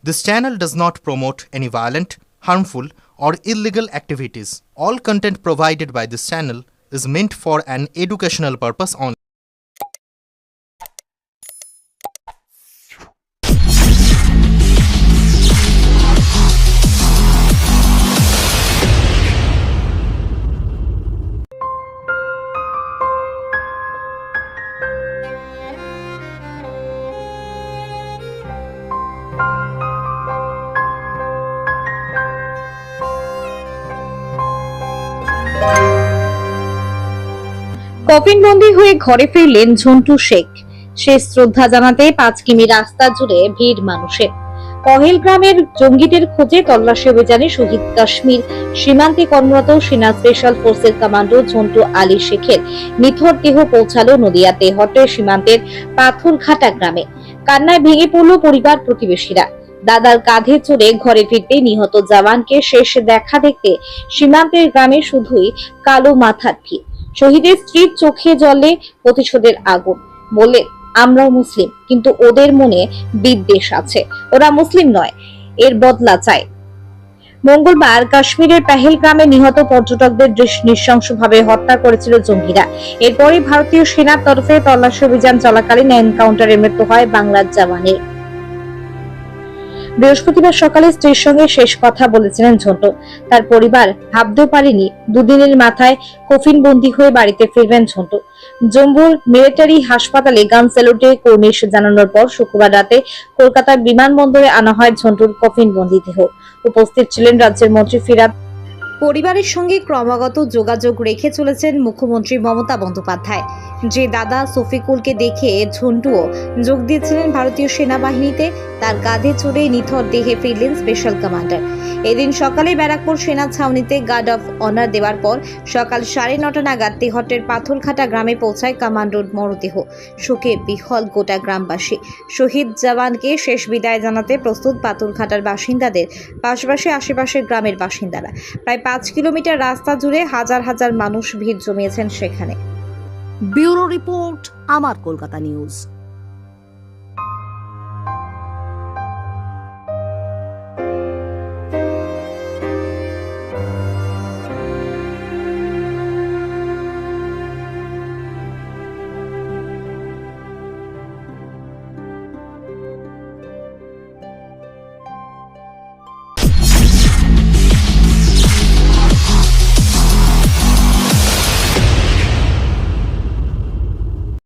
This channel does not promote any violent, harmful, or illegal activities. All content provided by this channel is meant for an educational purpose only. কফিনবন্দি হয়ে ঘরে ফিরলেন ঝন্টু শেখ। শেষ শ্রদ্ধা জানাতে 5 কিমি রাস্তা জুড়ে ভিড় মানুষের। পহেলগ্রামের জঙ্গিদের খোঁজে তল্লাশি অভিযানে শহীদ কাশ্মীর সীমান্তে কর্মরত সেনা স্পেশাল ফোর্সের কমান্ডো ঝন্টু আলী শেখের নিথর দেহ পৌঁছালো নদিয়া তেহট্টের সীমান্তের পাথরঘাটা গ্রামে। কান্নায় ভেঙে পড়ল পরিবার প্রতিবেশীরা। দাদার কাঁধে চড়ে ঘরে ফিরতে নিহত জওয়ানকে শেষ দেখা দেখতে সীমান্তের গ্রামে শুধুই কালো মাথার ভিড়। শহীদের স্ত্রীর চোখে জ্বলে প্রতিশোধের আগুন। বললেন, আমরাও মুসলিম, কিন্তু ওদের মনে বিদ্বেষ আছে। ওরা মুসলিম নয়, এর বদলা চায়। মঙ্গলবার কাশ্মীরের পেহেলগ্রামে নিহত পর্যটকদের নৃশংসভাবে হত্যা করেছিল জঙ্গিরা। এরপরই ভারতীয় সেনার তরফে তল্লাশি অভিযান চলাকালীন এনকাউন্টারে মৃত্যু হয় বাংলার জওয়ানের। বৃহস্পতিবার সকালে স্ত্রীর সঙ্গে শেষ কথা বলেছিলেন ঝন্টু। তার পরিবার ভাবতেও পারেনি দুদিনের মাথায় কফিনবন্দি হয়ে বাড়িতে ফিরবেন ঝন্টু। জম্মুর মিলিটারি হাসপাতালে গান স্যালুটে কর্নিশ জানানোর পর শুক্রবার রাতে কলকাতার বিমানবন্দরে আনা হয় ঝন্টুর কফিনবন্দি দেহ। উপস্থিত ছিলেন রাজ্যের মন্ত্রী ফিরাদ। পরিবারের সঙ্গে ক্রমাগত যোগাযোগ রেখে চলেছেন মুখ্যমন্ত্রী মমতা বন্দ্যোপাধ্যায়। যে দাদা শফিকুলকে দেখে ঝন্টুও যোগ দিয়েছিলেন ভারতীয় সেনাবাহিনীতে, তার কাঁধে চড়ে নিথর দেহে ফিরলেন স্পেশাল কমান্ডার। এদিন সকালে ব্যারাকপুর সেনা ছাউনিতে গার্ড অফ অনার দেওয়ার পর সকাল 9:30 নাগাদ তেহট্টের পাথরঘাটা গ্রামে পৌঁছায় কমান্ডোর মরদেহ। শোকে বিহ্বল গোটা গ্রামবাসী। শহীদ জওয়ানকে শেষ বিদায় জানাতে প্রস্তুত পাথরঘাটার বাসিন্দাদের পাশাপাশি আশেপাশের গ্রামের বাসিন্দারা। প্রায় 5 কিলোমিটার রাস্তা জুড়ে হাজার হাজার মানুষ ভিড় জমিয়েছেন সেখানে। ব্যুরো রিপোর্ট, আমার কলকাতা নিউজ।